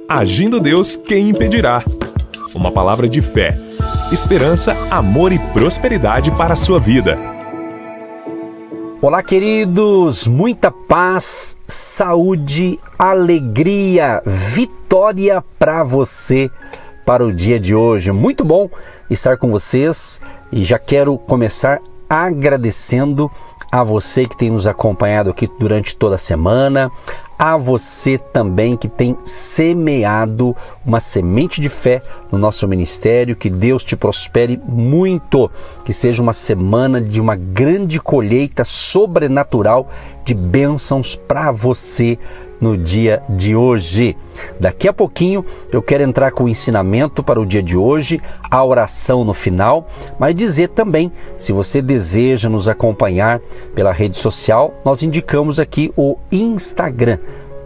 Agindo Deus, quem impedirá? Uma palavra de fé, esperança, amor e prosperidade para a sua vida. Olá, queridos! Muita paz, saúde, alegria, vitória para você para o dia de hoje. Muito bom estar com vocês e já quero começar agradecendo a você que tem nos acompanhado aqui durante toda a semana, a você também que tem semeado uma semente de fé no nosso ministério. Que Deus te prospere muito, que seja uma semana de uma grande colheita sobrenatural de bênçãos para você no dia de hoje. Daqui a pouquinho eu quero entrar com o ensinamento para o dia de hoje, a oração no final, mas dizer também, se você deseja nos acompanhar pela rede social, nós indicamos aqui o Instagram,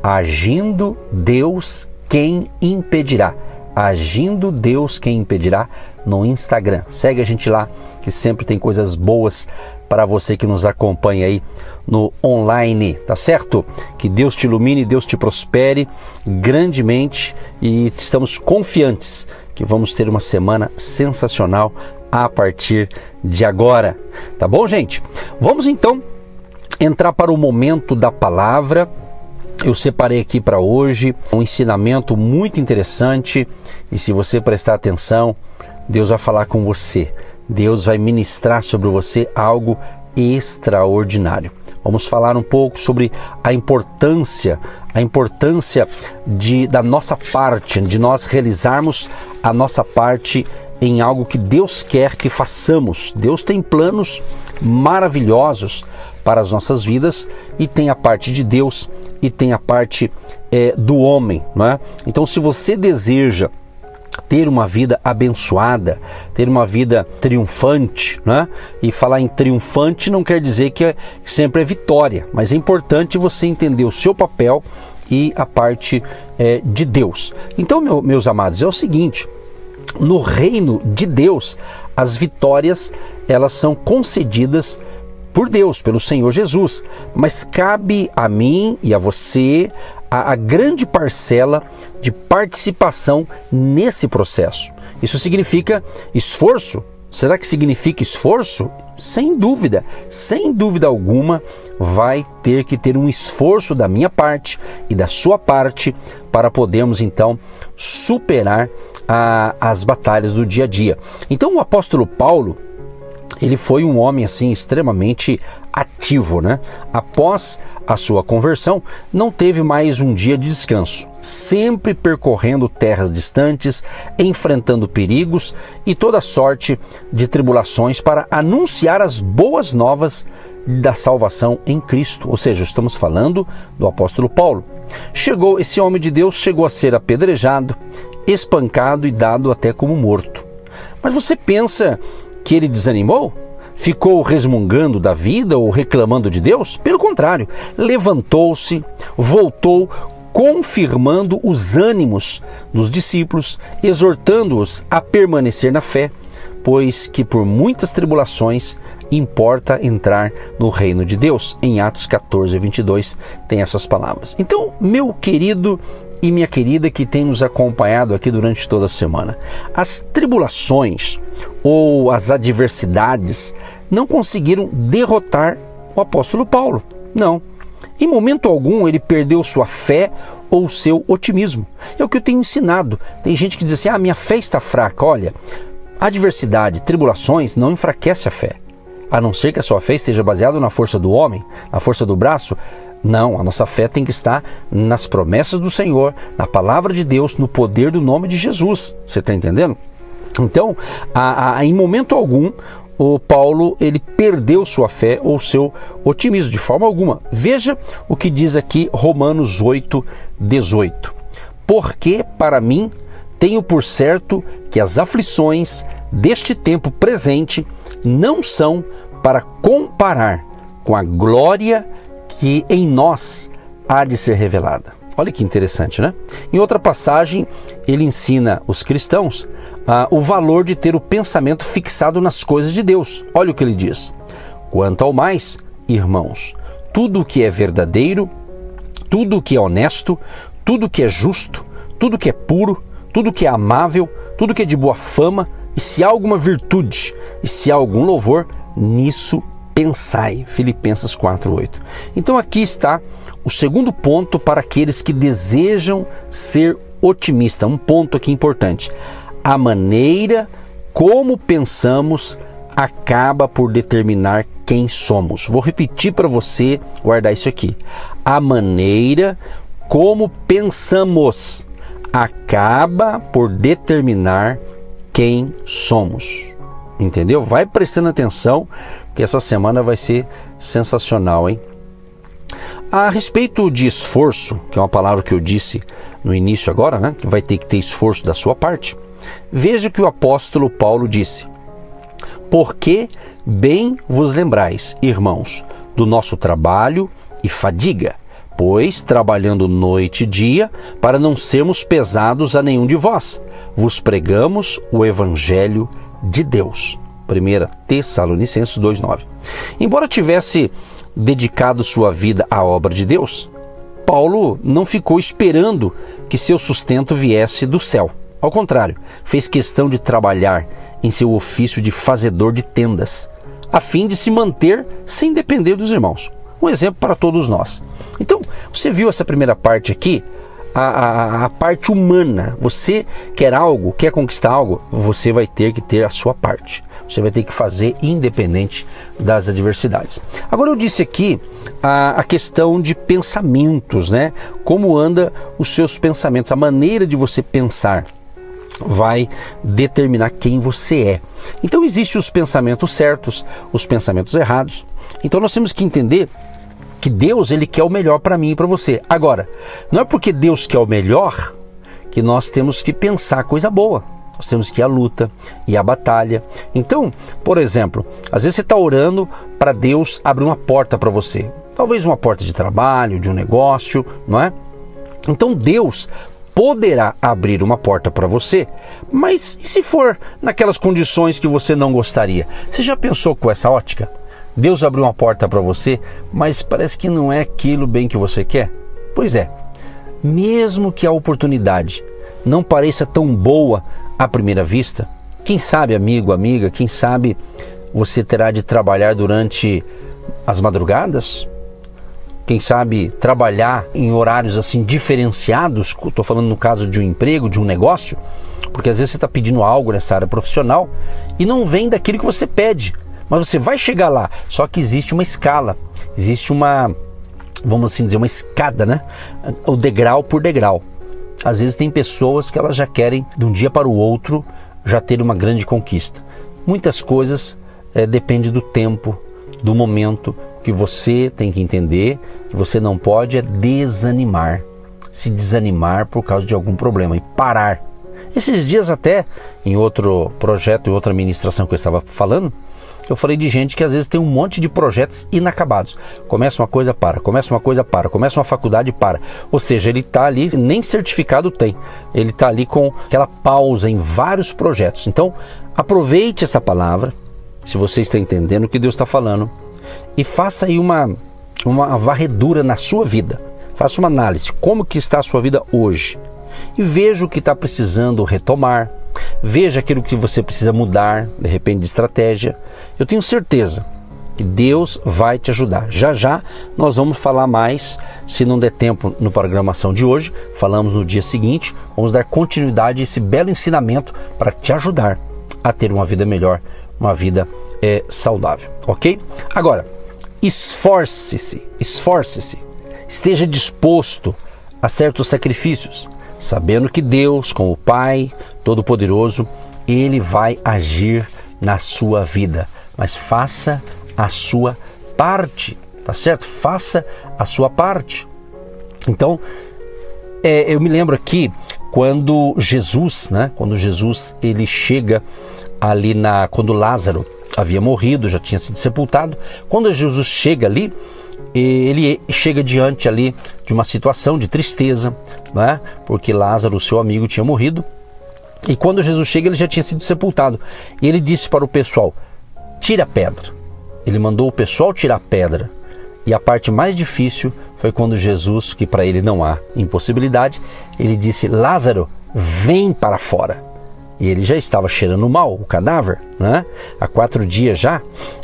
Agindo Deus, quem impedirá? Agindo Deus, quem impedirá? No Instagram. Segue a gente lá, que sempre tem coisas boas para você que nos acompanha aí no online, tá certo? Que Deus te ilumine, Deus te prospere grandemente e estamos confiantes que vamos ter uma semana sensacional a partir de agora, tá bom, gente? Vamos então entrar para o momento da palavra. Eu separei aqui para hoje um ensinamento muito interessante e se você prestar atenção, Deus vai falar com você. Deus vai ministrar sobre você algo extraordinário. Vamos falar um pouco sobre a importância da nossa parte, de nós realizarmos a nossa parte em algo que Deus quer que façamos. Deus tem planos maravilhosos para as nossas vidas e tem a parte de Deus e tem a parte do homem, não é? Então, se você deseja ter uma vida abençoada, ter uma vida triunfante, né? E falar em triunfante não quer dizer que sempre é vitória, mas é importante você entender o seu papel e a parte de Deus. Então, meus amados, é o seguinte, no reino de Deus, as vitórias, elas são concedidas por Deus, pelo Senhor Jesus, mas cabe a mim e a você a grande parcela de participação nesse processo. Isso significa esforço? Será que significa esforço? Sem dúvida alguma, vai ter que ter um esforço da minha parte e da sua parte para podermos então superar as batalhas do dia a dia. Então o apóstolo Paulo, ele foi um homem assim extremamente ativo, né? Após a sua conversão, não teve mais um dia de descanso, sempre percorrendo terras distantes, enfrentando perigos e toda sorte de tribulações para anunciar as boas novas da salvação em Cristo. Ou seja, estamos falando do apóstolo Paulo. Esse homem de Deus chegou a ser apedrejado, espancado e dado até como morto. Mas você pensa que ele desanimou? Ficou resmungando da vida ou reclamando de Deus? Pelo contrário, levantou-se, voltou, confirmando os ânimos dos discípulos, exortando-os a permanecer na fé, pois que por muitas tribulações importa entrar no reino de Deus. Em Atos 14, 22 tem essas palavras. Então, meu querido e minha querida que tem nos acompanhado aqui durante toda a semana, as tribulações ou as adversidades não conseguiram derrotar o apóstolo Paulo. Não. Em momento algum ele perdeu sua fé ou seu otimismo. É o que eu tenho ensinado. Tem gente que diz assim, minha fé está fraca. Olha, adversidade, tribulações não enfraquece a fé. A não ser que a sua fé esteja baseada na força do homem, na força do braço. Não, a nossa fé tem que estar nas promessas do Senhor, na palavra de Deus, no poder do nome de Jesus. Você está entendendo? Então, em momento algum, o Paulo ele perdeu sua fé ou seu otimismo, de forma alguma. Veja o que diz aqui Romanos 8, 18. Porque para mim tenho por certo que as aflições deste tempo presente não são para comparar com a glória que em nós há de ser revelada. Olha que interessante, né? Em outra passagem, ele ensina os cristãos o valor de ter o pensamento fixado nas coisas de Deus. Olha o que ele diz. Quanto ao mais, irmãos, tudo o que é verdadeiro, tudo o que é honesto, tudo o que é justo, tudo que é puro, tudo que é amável, tudo que é de boa fama, e se há alguma virtude, e se há algum louvor, nisso pensai. Filipenses 4:8. Então aqui está o segundo ponto para aqueles que desejam ser otimistas. Um ponto aqui importante. A maneira como pensamos acaba por determinar quem somos. Vou repetir para você guardar isso aqui. A maneira como pensamos acaba por determinar quem somos. Entendeu? Vai prestando atenção, porque essa semana vai ser sensacional, hein? A respeito de esforço, que é uma palavra que eu disse no início agora, né? Que vai ter que ter esforço da sua parte. Veja o que o apóstolo Paulo disse. Porque bem vos lembrais, irmãos, do nosso trabalho e fadiga, pois, trabalhando noite e dia, para não sermos pesados a nenhum de vós, vos pregamos o Evangelho de Deus. 1 Tessalonicenses 2:9. Embora tivesse dedicado sua vida à obra de Deus, Paulo não ficou esperando que seu sustento viesse do céu. Ao contrário, fez questão de trabalhar em seu ofício de fazedor de tendas, a fim de se manter sem depender dos irmãos. Um exemplo para todos nós. Então, você viu essa primeira parte aqui? A parte humana. Você quer algo, quer conquistar algo, você vai ter que ter a sua parte. Você vai ter que fazer independente das adversidades. Agora eu disse aqui a questão de pensamentos, né? Como anda os seus pensamentos, a maneira de você pensar vai determinar quem você é. Então existem os pensamentos certos, os pensamentos errados. Então nós temos que entender que Deus, ele quer o melhor para mim e para você. Agora, não é porque Deus quer o melhor que nós temos que pensar coisa boa. Nós temos que ir à luta e à batalha. Então, por exemplo, às vezes você está orando para Deus abrir uma porta para você. Talvez uma porta de trabalho, de um negócio, não é? Então Deus poderá abrir uma porta para você, mas e se for naquelas condições que você não gostaria? Você já pensou com essa ótica? Deus abriu uma porta para você, mas parece que não é aquilo bem que você quer? Pois é, mesmo que a oportunidade não pareça tão boa à primeira vista, quem sabe, amigo, amiga, quem sabe você terá de trabalhar durante as madrugadas? Quem sabe trabalhar em horários assim diferenciados? Estou falando no caso de um emprego, de um negócio, porque às vezes você está pedindo algo nessa área profissional e não vem daquilo que você pede. Mas você vai chegar lá, só que existe uma escala, existe uma, vamos assim dizer, uma escada, né? O degrau por degrau. Às vezes tem pessoas que elas já querem, de um dia para o outro, já ter uma grande conquista. Muitas coisas dependem do tempo, do momento, que você tem que entender que você não pode desanimar, se desanimar por causa de algum problema e parar. Esses dias até, em outro projeto, em outra ministração que eu estava falando, eu falei de gente que às vezes tem um monte de projetos inacabados. Começa uma coisa, para. Começa uma coisa, para. Começa uma faculdade, para. Ou seja, ele está ali, nem certificado tem. Ele está ali com aquela pausa em vários projetos. Então, aproveite essa palavra, se você está entendendo o que Deus está falando, e faça aí uma varredura na sua vida. Faça uma análise. Como que está a sua vida hoje? E veja o que está precisando retomar. Veja aquilo que você precisa mudar, de repente, de estratégia. Eu tenho certeza que Deus vai te ajudar. Já já nós vamos falar mais, se não der tempo no programação de hoje, falamos no dia seguinte, vamos dar continuidade a esse belo ensinamento para te ajudar a ter uma vida melhor, uma vida saudável, ok? Agora, esforce-se, esteja disposto a certos sacrifícios, sabendo que Deus, como Pai Todo-Poderoso, Ele vai agir na sua vida. Mas faça a sua parte, tá certo? Faça a sua parte. Então, eu me lembro aqui quando Jesus, né? Quando Jesus ele chega ali quando Lázaro havia morrido, já tinha sido sepultado. Quando Jesus chega ali, ele chega diante ali de uma situação de tristeza, né? Porque Lázaro, seu amigo, tinha morrido. E quando Jesus chega, ele já tinha sido sepultado. E ele disse para o pessoal: tira a pedra. Ele mandou o pessoal tirar a pedra. E a parte mais difícil foi quando Jesus, que para ele não há impossibilidade, ele disse: Lázaro, vem para fora. E ele já estava cheirando mal, o cadáver, né? Há 4 dias já.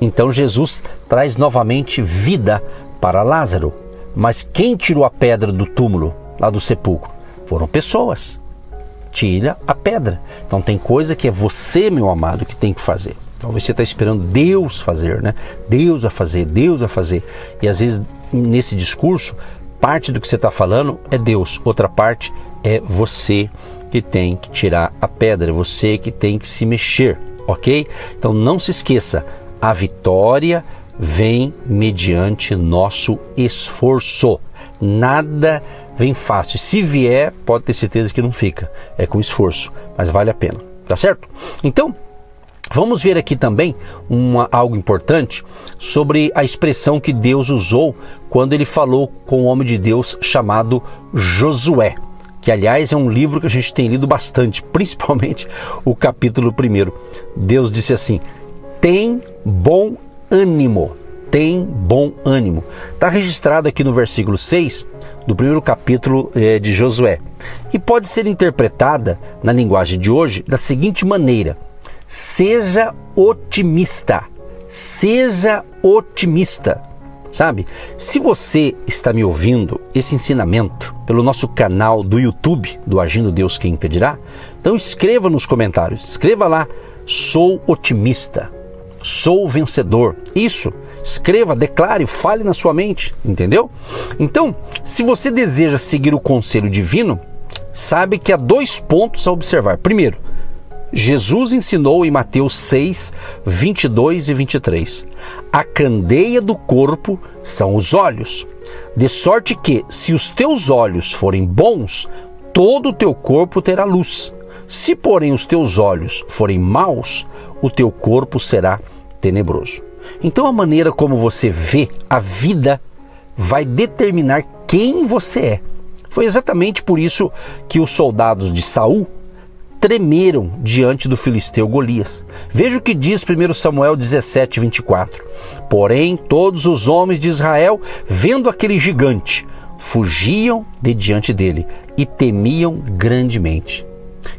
Então Jesus traz novamente vida para Lázaro. Mas quem tirou a pedra do túmulo, lá do sepulcro? Foram pessoas. Tira a pedra. Então tem coisa que é você, meu amado, que tem que fazer. Talvez você está esperando Deus fazer, né? Deus vai fazer, Deus vai fazer. E às vezes nesse discurso, parte do que você está falando é Deus, outra parte é você que tem que tirar a pedra, você que tem que se mexer, ok? Então não se esqueça, a vitória vem mediante nosso esforço. Nada vem fácil. Se vier, pode ter certeza que não fica. É com esforço, mas vale a pena, tá certo? Então, vamos ver aqui também algo importante sobre a expressão que Deus usou quando ele falou com o homem de Deus chamado Josué, que aliás é um livro que a gente tem lido bastante, principalmente o capítulo 1. Deus disse assim: tem bom ânimo, tem bom ânimo. Está registrado aqui no versículo 6 do 1º capítulo de Josué. E pode ser interpretada na linguagem de hoje da seguinte maneira: seja otimista, seja otimista. Sabe, se você está me ouvindo esse ensinamento pelo nosso canal do YouTube, do Agindo Deus Quem Impedirá, então escreva nos comentários, escreva lá: sou otimista, sou vencedor. Isso, escreva, declare, fale na sua mente, entendeu? Então, se você deseja seguir o conselho divino, sabe que há 2 pontos a observar. Primeiro, Jesus ensinou em Mateus 6, 22 e 23. A candeia do corpo são os olhos. De sorte que, se os teus olhos forem bons, todo o teu corpo terá luz. Se, porém, os teus olhos forem maus, o teu corpo será tenebroso. Então, a maneira como você vê a vida vai determinar quem você é. Foi exatamente por isso que os soldados de Saul tremeram diante do filisteu Golias. Veja o que diz 1 Samuel 17, 24. Porém, todos os homens de Israel, vendo aquele gigante, fugiam de diante dele e temiam grandemente.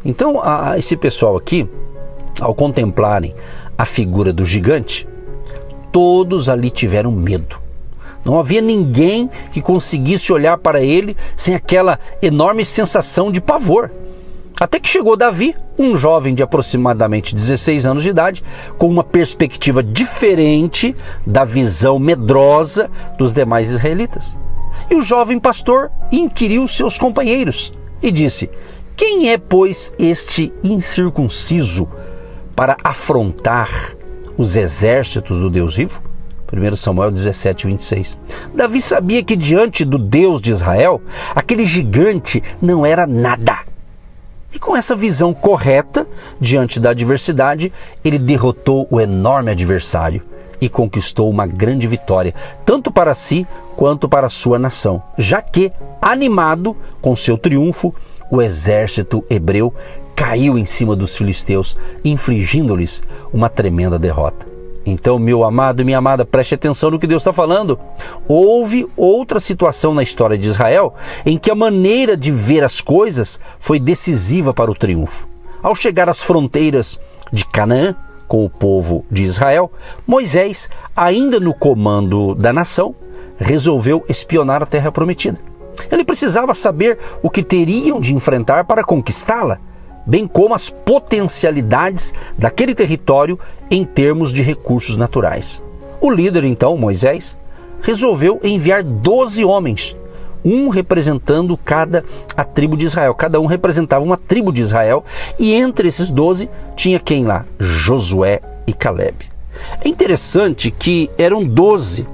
Então, esse pessoal aqui, ao contemplarem a figura do gigante, todos ali tiveram medo. Não havia ninguém que conseguisse olhar para ele sem aquela enorme sensação de pavor. Até que chegou Davi, um jovem de aproximadamente 16 anos de idade, com uma perspectiva diferente da visão medrosa dos demais israelitas. E o jovem pastor inquiriu seus companheiros e disse: quem é, pois, este incircunciso para afrontar os exércitos do Deus vivo? 1 Samuel 17, 26. Davi sabia que diante do Deus de Israel, aquele gigante não era nada. E com essa visão correta, diante da adversidade, ele derrotou o enorme adversário e conquistou uma grande vitória, tanto para si quanto para a sua nação, já que, animado com seu triunfo, o exército hebreu caiu em cima dos filisteus, infligindo-lhes uma tremenda derrota. Então, meu amado e minha amada, preste atenção no que Deus está falando. Houve outra situação na história de Israel em que a maneira de ver as coisas foi decisiva para o triunfo. Ao chegar às fronteiras de Canaã com o povo de Israel, Moisés, ainda no comando da nação, resolveu espionar a terra prometida. Ele precisava saber o que teriam de enfrentar para conquistá-la, bem como as potencialidades daquele território em termos de recursos naturais. O líder, então, Moisés, resolveu enviar 12 homens, um representando a tribo de Israel. Cada um representava uma tribo de Israel, e entre esses 12 tinha quem lá? Josué e Caleb. É interessante que eram 12,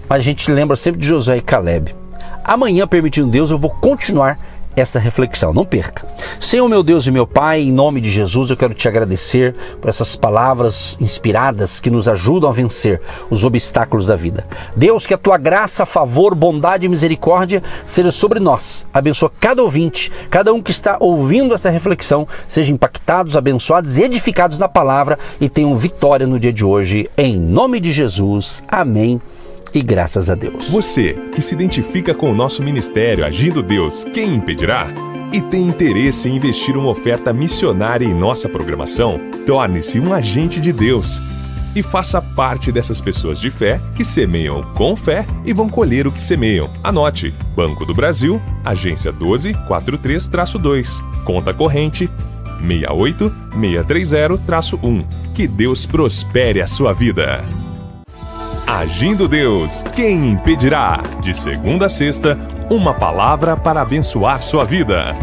mas a gente lembra sempre de Josué e Caleb. Amanhã, permitindo Deus, eu vou continuar essa reflexão, não perca. Senhor, meu Deus e meu Pai, em nome de Jesus, eu quero te agradecer por essas palavras inspiradas que nos ajudam a vencer os obstáculos da vida. Deus, que a tua graça, favor, bondade e misericórdia seja sobre nós. Abençoa cada ouvinte, cada um que está ouvindo essa reflexão, sejam impactados, abençoados e edificados na palavra e tenham vitória no dia de hoje, em nome de Jesus. Amém e graças a Deus. Você que se identifica com o nosso ministério Agindo Deus, quem impedirá? E tem interesse em investir uma oferta missionária em nossa programação? Torne-se um agente de Deus e faça parte dessas pessoas de fé que semeiam com fé e vão colher o que semeiam. Anote: Banco do Brasil, agência 12432-2, conta corrente 68630-1. Que Deus prospere a sua vida. Agindo Deus, quem impedirá? De segunda a sexta, uma palavra para abençoar sua vida.